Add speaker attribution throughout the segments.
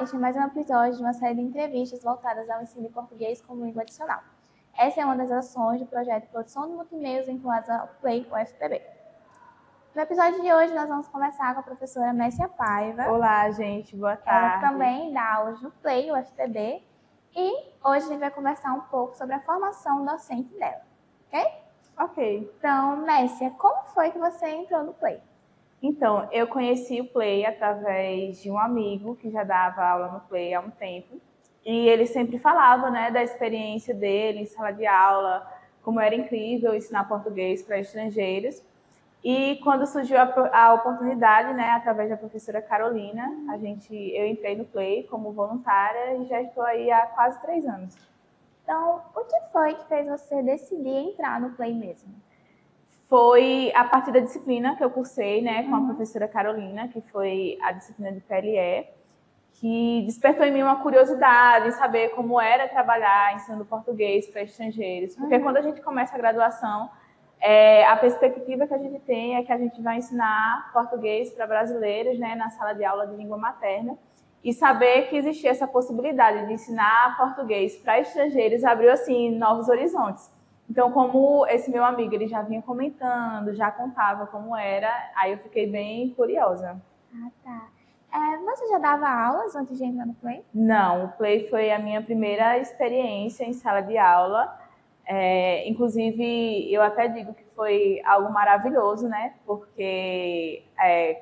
Speaker 1: este é mais um episódio de uma série de entrevistas voltadas ao ensino de português como língua adicional. Essa é uma das ações do projeto de produção de multimeios vinculados ao Play UFPB. No episódio de hoje, nós vamos conversar com a professora Messia Paiva.
Speaker 2: Olá, gente, boa tarde.
Speaker 1: Ela também dá aulas no Play UFPB e hoje a gente vai conversar um pouco sobre a formação docente dela, ok?
Speaker 2: Ok.
Speaker 1: Então, Messia, como foi que você entrou no Play?
Speaker 2: Então, eu conheci o Play através de um amigo que já dava aula no Play há um tempo. E ele sempre falava, né, da experiência dele em sala de aula, como era incrível ensinar português para estrangeiros. E quando surgiu a oportunidade, né, através da professora Carolina, eu entrei no Play como voluntária e já estou aí há quase 3 anos.
Speaker 1: Então, o que foi que fez você decidir entrar no Play mesmo?
Speaker 2: Foi a partir da disciplina que eu cursei, né, com a professora Carolina, que foi a disciplina de PLE, que despertou em mim uma curiosidade em saber como era trabalhar ensinando português para estrangeiros. Porque quando a gente começa a graduação, a perspectiva que a gente tem é que a gente vai ensinar português para brasileiros, né, na sala de aula de língua materna. E saber que existia essa possibilidade de ensinar português para estrangeiros abriu, assim, novos horizontes. Então, como esse meu amigo ele já vinha comentando, já contava como era, aí eu fiquei bem curiosa.
Speaker 1: Ah, tá. Você já dava aulas antes de entrar no Play?
Speaker 2: Não, o Play foi a minha primeira experiência em sala de aula. Inclusive, eu até digo que foi algo maravilhoso, né? Porque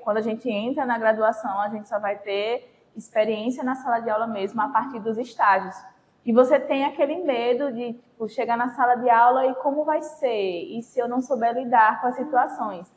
Speaker 2: quando a gente entra na graduação, a gente só vai ter experiência na sala de aula mesmo a partir dos estágios. E você tem aquele medo de tipo, chegar na sala de aula e como vai ser? E se eu não souber lidar com as situações?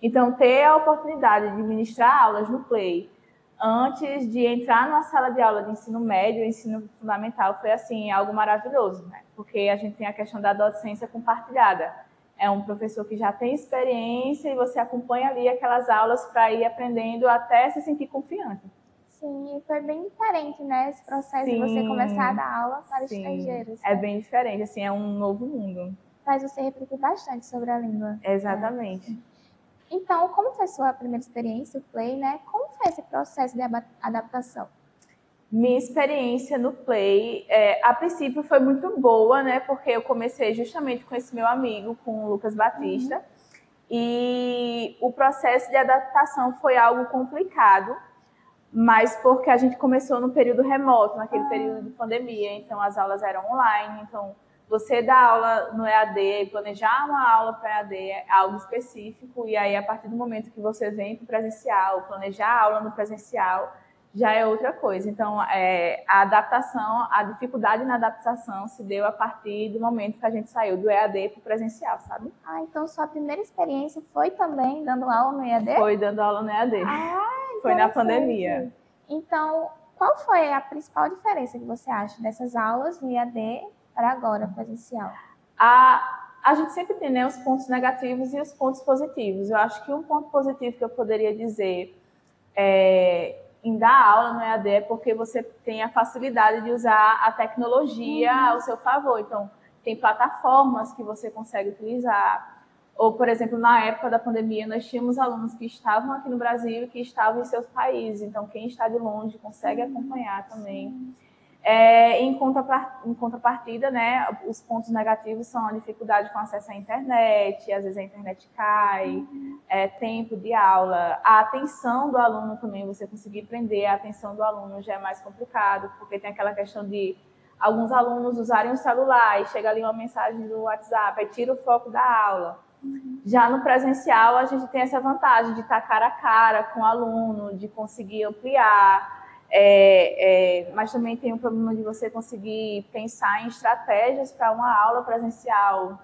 Speaker 2: Então, ter a oportunidade de ministrar aulas no Play antes de entrar numa sala de aula de ensino médio, ensino fundamental, foi assim, algo maravilhoso, né? Porque a gente tem a questão da docência compartilhada. É um professor que já tem experiência e você acompanha ali aquelas aulas para ir aprendendo até se sentir confiante.
Speaker 1: Sim, foi bem diferente, né? Esse processo de você começar a dar aula para estrangeiros.
Speaker 2: É bem diferente, assim, é um novo mundo.
Speaker 1: Faz você refletir bastante sobre a língua.
Speaker 2: Exatamente.
Speaker 1: Então, como foi sua primeira experiência, o Play, né? Como foi esse processo de adaptação?
Speaker 2: Minha experiência no Play, a princípio foi muito boa, né? Porque eu comecei justamente com esse meu amigo, com o Lucas Batista. E o processo de adaptação foi algo complicado, mas porque a gente começou no período remoto, naquele período de pandemia, então as aulas eram online, então você dá aula no EAD, planejar uma aula para EAD é algo específico, e aí a partir do momento que você vem para o presencial, planejar a aula no presencial, já é outra coisa. Então, a adaptação, a dificuldade na adaptação se deu a partir do momento que a gente saiu do EAD para o presencial, sabe?
Speaker 1: Ah, então sua primeira experiência foi também dando aula no EAD?
Speaker 2: Foi dando aula no EAD. Foi na pandemia.
Speaker 1: Então, qual foi a principal diferença que você acha dessas aulas no EAD para agora, presencial?
Speaker 2: A gente sempre tem, né, os pontos negativos e os pontos positivos. Eu acho que um ponto positivo que eu poderia dizer em dar aula no EAD é porque você tem a facilidade de usar a tecnologia ao seu favor. Então, tem plataformas que você consegue utilizar. Ou, por exemplo, na época da pandemia, nós tínhamos alunos que estavam aqui no Brasil e que estavam em seus países. Então, quem está de longe consegue acompanhar também. Em contrapartida, né, os pontos negativos são a dificuldade com acesso à internet, às vezes a internet cai, tempo de aula, a atenção do aluno também, você conseguir prender a atenção do aluno já é mais complicado, porque tem aquela questão de alguns alunos usarem o celular e chega ali uma mensagem do WhatsApp, aí tira o foco da aula. Já no presencial, a gente tem essa vantagem de estar cara a cara com o aluno, de conseguir ampliar, mas também tem o problema de você conseguir pensar em estratégias para uma aula presencial.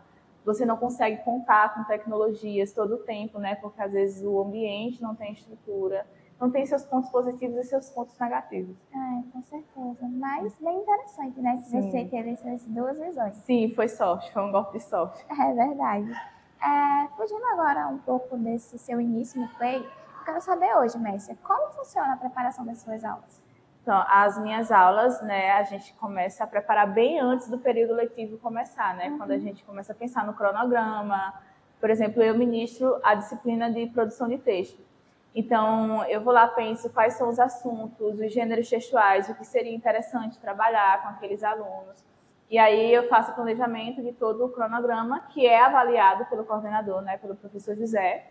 Speaker 2: Você não consegue contar com tecnologias todo o tempo, né? Porque às vezes o ambiente não tem estrutura, não tem seus pontos positivos e seus pontos negativos.
Speaker 1: Com certeza. Mas bem interessante, né? Que você teve essas duas visões.
Speaker 2: Sim, foi sorte, foi um golpe de sorte.
Speaker 1: É verdade. Fugindo agora um pouco desse seu início no Play, eu quero saber hoje, Messia, como funciona a preparação das suas aulas?
Speaker 2: Então, as minhas aulas, né, a gente começa a preparar bem antes do período letivo começar, né? Quando a gente começa a pensar no cronograma. Por exemplo, eu ministro a disciplina de produção de texto. Então, eu vou lá, penso quais são os assuntos, os gêneros textuais, o que seria interessante trabalhar com aqueles alunos. E aí eu faço o planejamento de todo o cronograma, que é avaliado pelo coordenador, né, pelo professor José.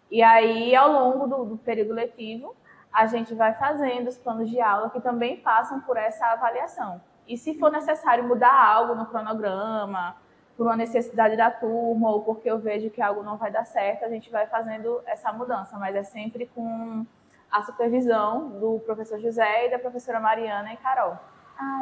Speaker 2: E aí, ao longo do período letivo, a gente vai fazendo os planos de aula que também passam por essa avaliação. E se for necessário mudar algo no cronograma, por uma necessidade da turma ou porque eu vejo que algo não vai dar certo, a gente vai fazendo essa mudança, mas é sempre com a supervisão do professor José e da professora Mariana e Carol.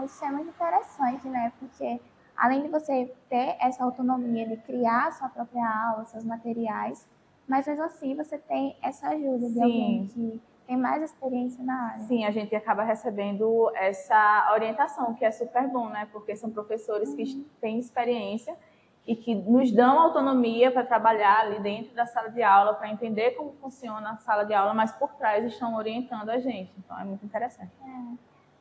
Speaker 1: Isso é muito interessante, né? Porque além de você ter essa autonomia de criar sua própria aula, seus materiais, mas mesmo assim você tem essa ajuda de alguém que tem mais experiência na área.
Speaker 2: Sim, a gente acaba recebendo essa orientação, que é super bom, né? Porque são professores que têm experiência e que nos dão autonomia para trabalhar ali dentro da sala de aula, para entender como funciona a sala de aula, mas por trás estão orientando a gente. Então, é muito interessante.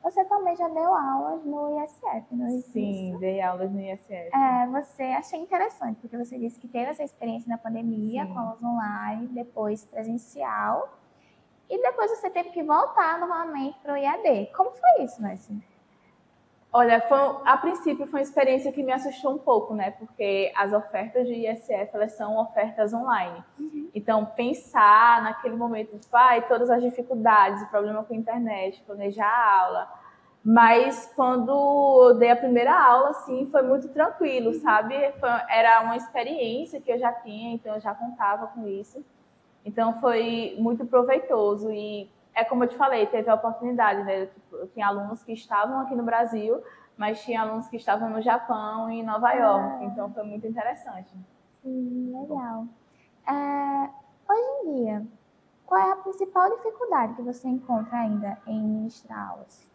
Speaker 1: Você também já deu aulas no ISF, não é isso?
Speaker 2: Sim, dei aulas no ISF.
Speaker 1: Você achei interessante, porque você disse que teve essa experiência na pandemia, com aulas online, depois presencial, e depois você teve que voltar novamente para o IAD. Como foi isso, Messi?
Speaker 2: Olha, a princípio foi uma experiência que me assustou um pouco, né? Porque as ofertas de ISF, elas são ofertas online. Então, pensar naquele momento, todas as dificuldades, o problema com a internet, planejar a aula. Mas quando eu dei a primeira aula, assim, foi muito tranquilo, sabe? Era uma experiência que eu já tinha, então eu já contava com isso. Então, foi muito proveitoso e é como eu te falei, teve a oportunidade, né? Eu tinha alunos que estavam aqui no Brasil, mas tinha alunos que estavam no Japão e em Nova York, então foi muito interessante.
Speaker 1: Sim, legal. Hoje em dia, qual é a principal dificuldade que você encontra ainda em ministrar aulas?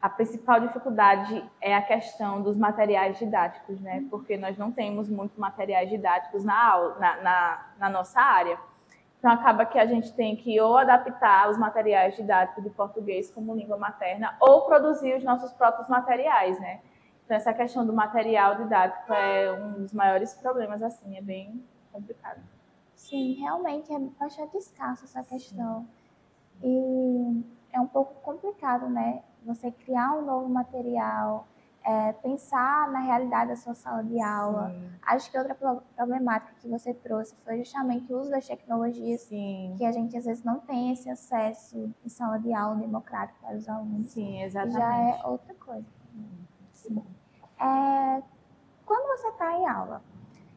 Speaker 2: A principal dificuldade é a questão dos materiais didáticos, né? Porque nós não temos muitos materiais didáticos na aula, na nossa área. Então, acaba que a gente tem que ou adaptar os materiais didáticos de português como língua materna ou produzir os nossos próprios materiais, né? Então, essa questão do material didático é um dos maiores problemas, assim, é bem complicado.
Speaker 1: Sim, realmente é bastante escasso essa questão. E é um pouco complicado, né? Você criar um novo material, pensar na realidade da sua sala de aula.
Speaker 2: Sim.
Speaker 1: Acho que outra problemática que você trouxe foi justamente o uso das tecnologias, que a gente às vezes não tem esse acesso em sala de aula democrático para os alunos.
Speaker 2: Sim, exatamente.
Speaker 1: Já é outra coisa. Sim. Quando você está em aula,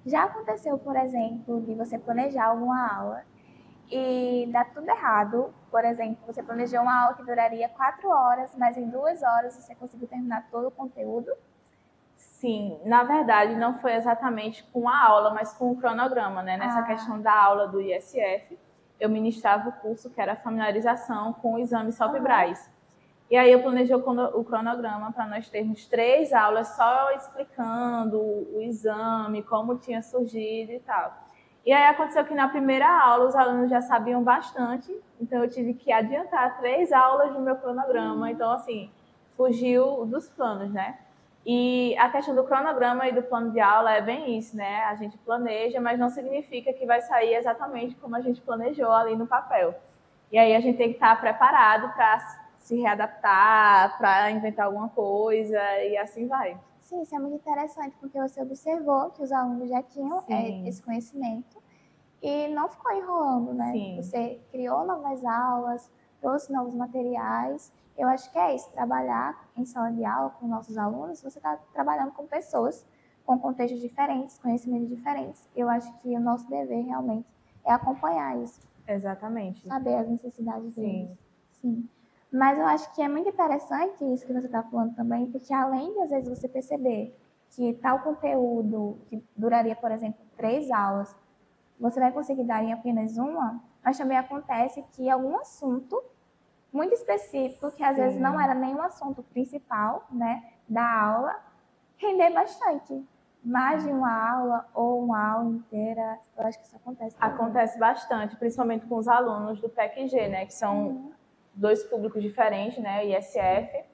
Speaker 1: já aconteceu, por exemplo, de você planejar alguma aula e dá tudo errado? Por exemplo, você planejou uma aula que duraria 4 horas, mas em 2 horas você conseguiu terminar todo o conteúdo?
Speaker 2: Sim, na verdade não foi exatamente com a aula, mas com o cronograma, né? Nessa questão da aula do ISF, eu ministrava o curso que era familiarização com o exame SOP-Braz. E aí eu planejei o cronograma para nós termos 3 aulas só explicando o exame, como tinha surgido e tal. E aí aconteceu que na primeira aula os alunos já sabiam bastante, então eu tive que adiantar 3 aulas do meu cronograma. Então, assim, fugiu dos planos, né? E a questão do cronograma e do plano de aula é bem isso, né? A gente planeja, mas não significa que vai sair exatamente como a gente planejou ali no papel. E aí a gente tem que estar preparado para se readaptar, para inventar alguma coisa e assim vai.
Speaker 1: Sim, isso é muito interessante, porque você observou que os alunos já tinham esse conhecimento e não ficou enrolando, né?
Speaker 2: Sim.
Speaker 1: Você criou novas aulas, trouxe novos materiais. Eu acho que é isso, trabalhar em sala de aula com nossos alunos, você está trabalhando com pessoas com contextos diferentes, conhecimentos diferentes. Eu acho que o nosso dever realmente é acompanhar isso.
Speaker 2: Exatamente.
Speaker 1: Saber as necessidades deles. Sim. Mas eu acho que é muito interessante isso que você está falando também, porque além de, às vezes, você perceber que tal conteúdo, que duraria, por exemplo, 3 aulas, você vai conseguir dar em apenas uma, mas também acontece que algum assunto muito específico, que às vezes não era nenhum assunto principal, né, da aula, render bastante. Mais de uma aula ou uma aula inteira, eu acho que isso acontece também.
Speaker 2: Acontece bastante, principalmente com os alunos do PEC-G, né, que são 2 públicos diferentes, né, ISF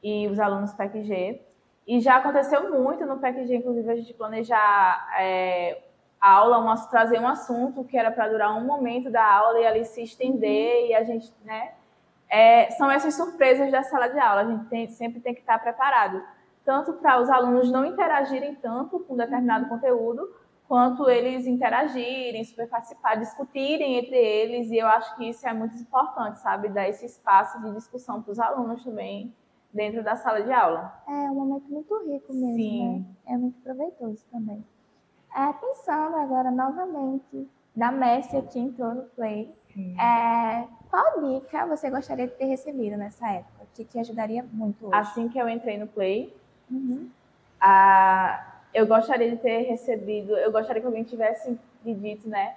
Speaker 2: e os alunos PEC-G. E já aconteceu muito no PEC-G, inclusive, a gente planejar aula, trazer um assunto que era para durar um momento da aula e ali se estender e a gente, né? São essas surpresas da sala de aula, a gente sempre tem que estar preparado, tanto para os alunos não interagirem tanto com determinado conteúdo, quanto eles interagirem, super participar, discutirem entre eles, e eu acho que isso é muito importante, sabe? Dar esse espaço de discussão para os alunos também dentro da sala de aula.
Speaker 1: É um momento muito rico mesmo,
Speaker 2: Sim.
Speaker 1: né? É muito proveitoso também. Pensando agora novamente da Messi que entrou no Play, qual dica você gostaria de ter recebido nessa época, que te ajudaria muito hoje?
Speaker 2: Assim que eu entrei no Play, eu gostaria de ter recebido, eu gostaria que alguém tivesse me dito, né,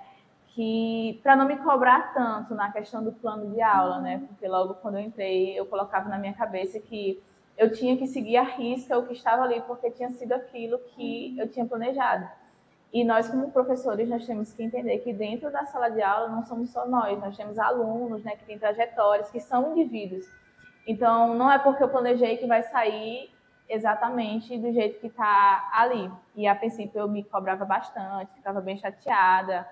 Speaker 2: que para não me cobrar tanto na questão do plano de aula, né, porque logo quando eu entrei eu colocava na minha cabeça que eu tinha que seguir à risca o que estava ali, porque tinha sido aquilo que eu tinha planejado. E nós, como professores, nós temos que entender que dentro da sala de aula não somos só nós temos alunos, né, que têm trajetórias, que são indivíduos. Então, não é porque eu planejei que vai sair exatamente do jeito que está ali. E, a princípio, eu me cobrava bastante, ficava bem chateada.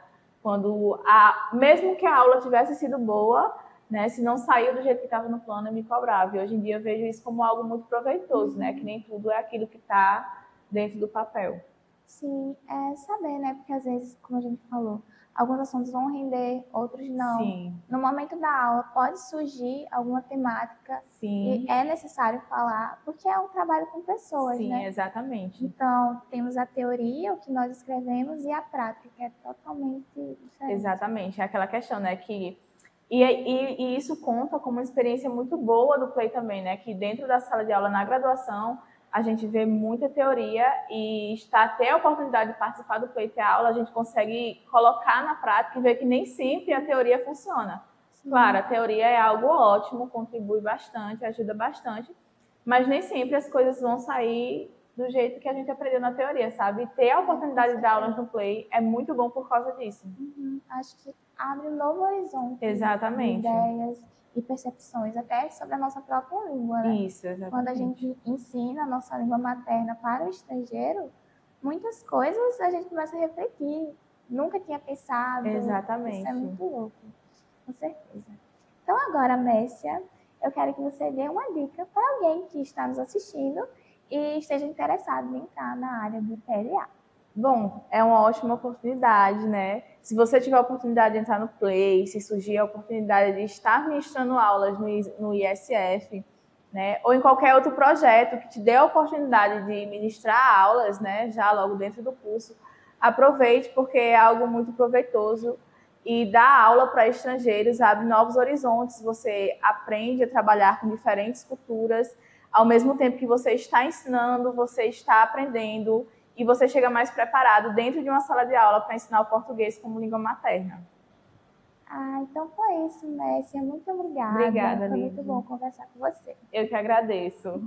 Speaker 2: Mesmo que a aula tivesse sido boa, né, se não saiu do jeito que estava no plano, eu me cobrava. E hoje em dia eu vejo isso como algo muito proveitoso, né, que nem tudo é aquilo que está dentro do papel.
Speaker 1: Sim, saber, né? Porque às vezes, como a gente falou, alguns assuntos vão render, outros não.
Speaker 2: Sim.
Speaker 1: No momento da aula pode surgir alguma temática
Speaker 2: Sim.
Speaker 1: e é necessário falar, porque é um trabalho com pessoas,
Speaker 2: Sim,
Speaker 1: né?
Speaker 2: Exatamente.
Speaker 1: Então, temos a teoria, o que nós escrevemos, e a prática, que é totalmente diferente.
Speaker 2: Exatamente, é aquela questão, né, que... E isso conta como uma experiência muito boa do Play também, né, que dentro da sala de aula, na graduação, a gente vê muita teoria e está até a oportunidade de participar do Play ter aula, a gente consegue colocar na prática e ver que nem sempre a teoria funciona. Sim. Claro, a teoria é algo ótimo, contribui bastante, ajuda bastante, mas nem sempre as coisas vão sair do jeito que a gente aprendeu na teoria, sabe? Ter a oportunidade de dar aulas no Play é muito bom por causa disso.
Speaker 1: Acho que abre um novo horizonte.
Speaker 2: Exatamente.
Speaker 1: De ideias e percepções, até sobre a nossa própria língua, né?
Speaker 2: Isso, exatamente.
Speaker 1: Quando a gente ensina a nossa língua materna para o estrangeiro, muitas coisas a gente começa a refletir. Nunca tinha pensado.
Speaker 2: Exatamente.
Speaker 1: Isso é muito louco, com certeza. Então agora, Messia, eu quero que você dê uma dica para alguém que está nos assistindo e esteja interessado em entrar na área de PLA.
Speaker 2: Bom, é uma ótima oportunidade, né? Se você tiver a oportunidade de entrar no Play, se surgir a oportunidade de estar ministrando aulas no ISF, né? Ou em qualquer outro projeto que te dê a oportunidade de ministrar aulas, né? Já logo dentro do curso, aproveite, porque é algo muito proveitoso. E dar aula para estrangeiros abre novos horizontes, você aprende a trabalhar com diferentes culturas, ao mesmo tempo que você está ensinando, você está aprendendo, e você chega mais preparado dentro de uma sala de aula para ensinar o português como língua materna.
Speaker 1: Então foi isso, Messia. Muito obrigada.
Speaker 2: Obrigada,
Speaker 1: Foi
Speaker 2: Liv.
Speaker 1: muito bom conversar com você.
Speaker 2: Eu que agradeço.